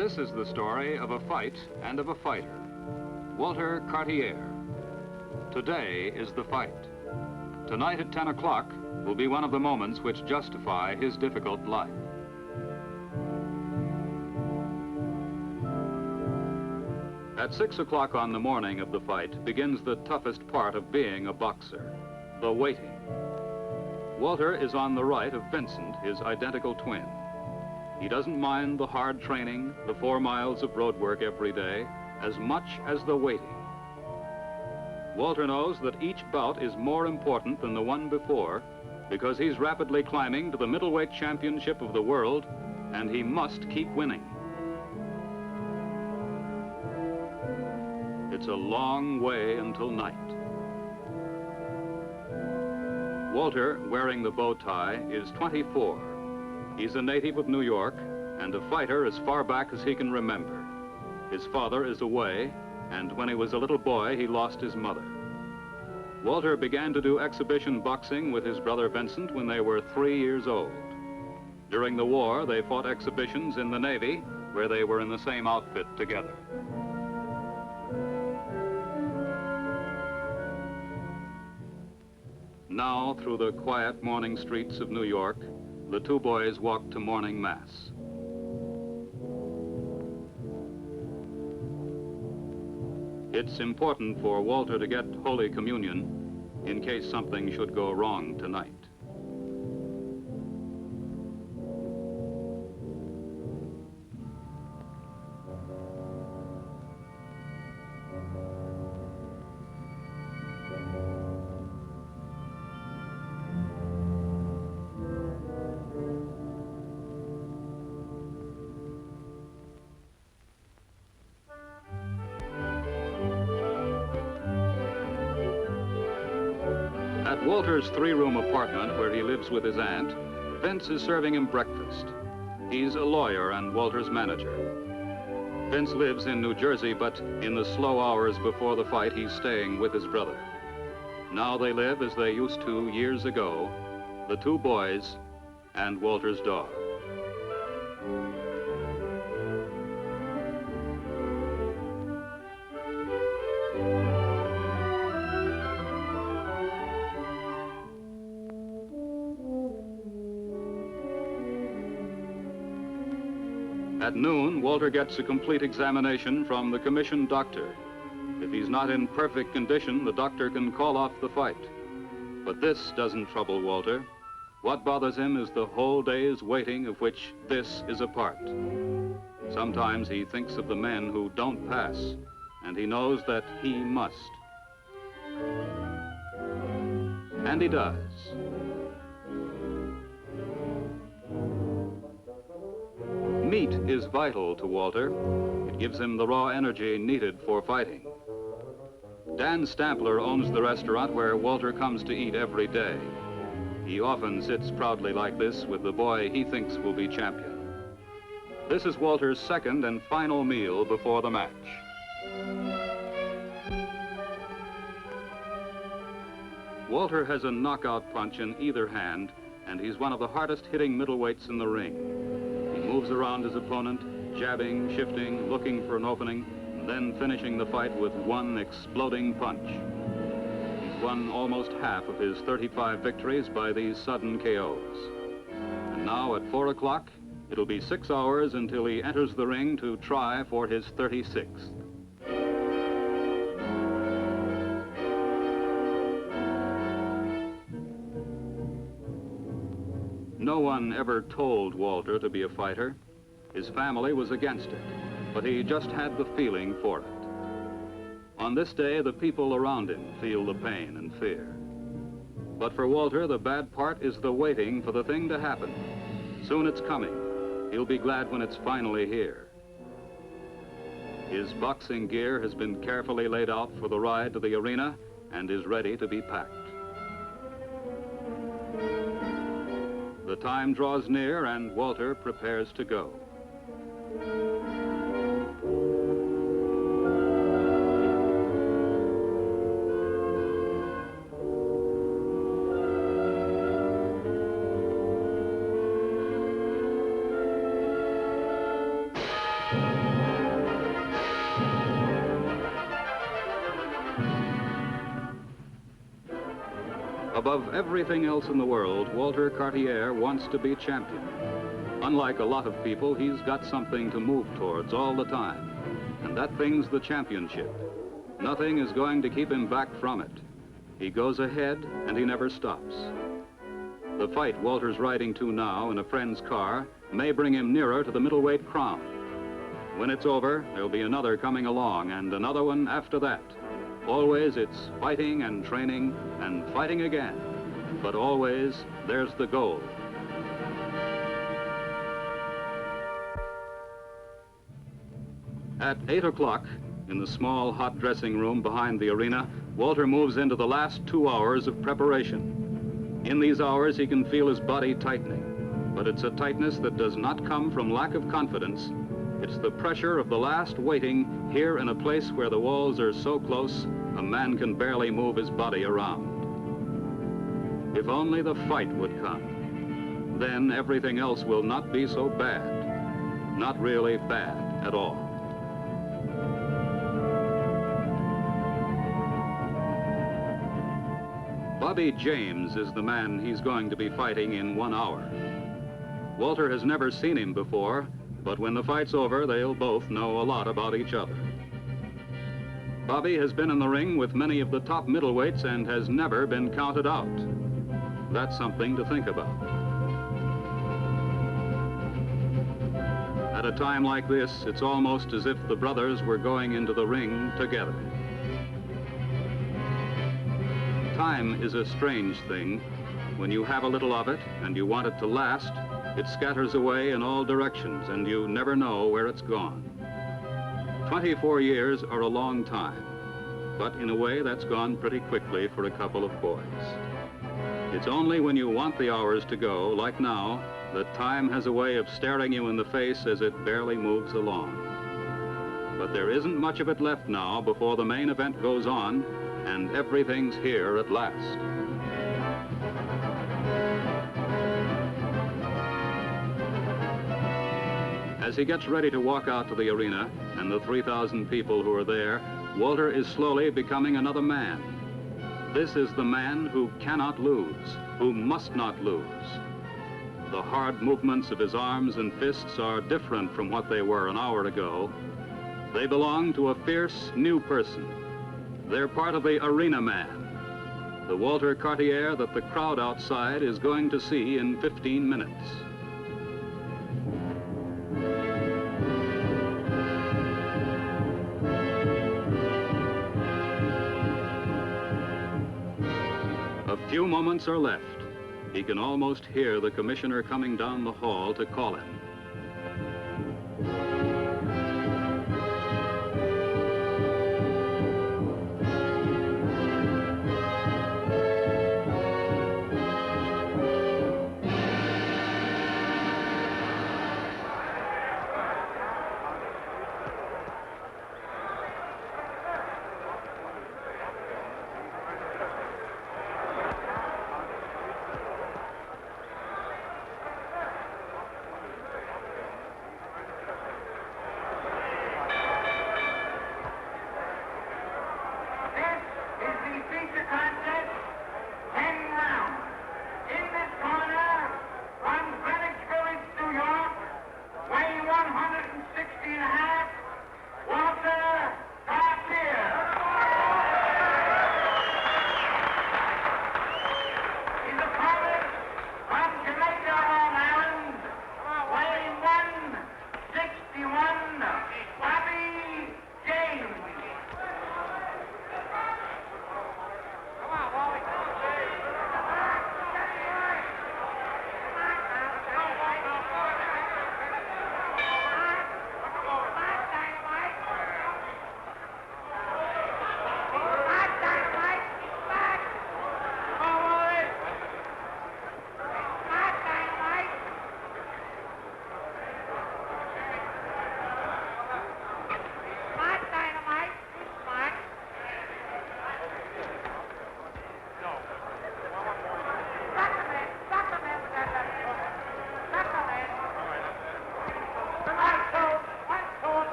This is the story of a fight and of a fighter, Walter Cartier. Today is the fight. Tonight at 10 o'clock will be one of the moments which justify his difficult life. At 6 o'clock on the morning of the fight begins the toughest part of being a boxer, the waiting. Walter is on the right of Vincent, his identical twin. He doesn't mind the hard training, the 4 miles of road work every day, as much as the waiting. Walter knows that each bout is more important than the one before because he's rapidly climbing to the middleweight championship of the world, and he must keep winning. It's a long way until night. Walter, wearing the bow tie, is 24. He's a native of New York and a fighter as far back as he can remember. His father is away, and when he was a little boy, he lost his mother. Walter began to do exhibition boxing with his brother Vincent when they were 3 years old. During the war, they fought exhibitions in the Navy, where they were in the same outfit together. Now, through the quiet morning streets of New York, the two boys walk to morning mass. It's important for Walter to get Holy Communion in case something should go wrong tonight. At Walter's 3-room apartment where he lives with his aunt, Vince is serving him breakfast. He's a lawyer and Walter's manager. Vince lives in New Jersey, but in the slow hours before the fight, he's staying with his brother. Now they live as they used to years ago, the two boys and Walter's dog. At noon, Walter gets a complete examination from the commissioned doctor. If he's not in perfect condition, the doctor can call off the fight. But this doesn't trouble Walter. What bothers him is the whole day's waiting, of which this is a part. Sometimes he thinks of the men who don't pass, and he knows that he must. And he does. Meat is vital to Walter. It gives him the raw energy needed for fighting. Dan Stampler owns the restaurant where Walter comes to eat every day. He often sits proudly like this with the boy he thinks will be champion. This is Walter's second and final meal before the match. Walter has a knockout punch in either hand, and he's one of the hardest hitting middleweights in the ring. He moves around his opponent, jabbing, shifting, looking for an opening, and then finishing the fight with one exploding punch. He's won almost half of his 35 victories by these sudden KOs. And now at 4 o'clock, it'll be 6 hours until he enters the ring to try for his 36th. No one ever told Walter to be a fighter. His family was against it, but he just had the feeling for it. On this day, the people around him feel the pain and fear. But for Walter, the bad part is the waiting for the thing to happen. Soon it's coming. He'll be glad when it's finally here. His boxing gear has been carefully laid out for the ride to the arena and is ready to be packed. The time draws near and Walter prepares to go. Above everything else in the world, Walter Cartier wants to be champion. Unlike a lot of people, he's got something to move towards all the time, and that thing's the championship. Nothing is going to keep him back from it. He goes ahead, and he never stops. The fight Walter's riding to now in a friend's car may bring him nearer to the middleweight crown. When it's over, there'll be another coming along, and another one after that. Always it's fighting and training and fighting again. But always there's the goal. At 8 o'clock, in the small hot dressing room behind the arena, Walter moves into the last 2 hours of preparation. In these hours, he can feel his body tightening, but it's a tightness that does not come from lack of confidence. It's the pressure of the last waiting here in a place where the walls are so close, a man can barely move his body around. If only the fight would come, then everything else will not be so bad. Not really bad at all. Bobby James is the man he's going to be fighting in 1 hour. Walter has never seen him before, but when the fight's over, they'll both know a lot about each other. Bobby has been in the ring with many of the top middleweights and has never been counted out. That's something to think about. At a time like this, it's almost as if the brothers were going into the ring together. Time is a strange thing. When you have a little of it and you want it to last, it scatters away in all directions and you never know where it's gone. 24 years are a long time, but in a way that's gone pretty quickly for a couple of boys. It's only when you want the hours to go, like now, that time has a way of staring you in the face as it barely moves along. But there isn't much of it left now before the main event goes on, and everything's here at last. As he gets ready to walk out to the arena and the 3,000 people who are there, Walter is slowly becoming another man. This is the man who cannot lose, who must not lose. The hard movements of his arms and fists are different from what they were an hour ago. They belong to a fierce new person. They're part of the arena man, the Walter Cartier that the crowd outside is going to see in 15 minutes. A few moments are left. He can almost hear the commissioner coming down the hall to call him.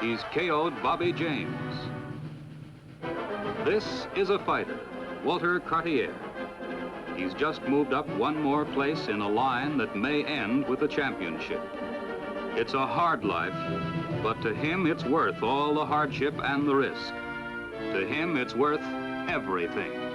He's KO'd Bobby James. This is a fighter, Walter Cartier. He's just moved up one more place in a line that may end with the championship. It's a hard life, but to him it's worth all the hardship and the risk. To him it's worth everything.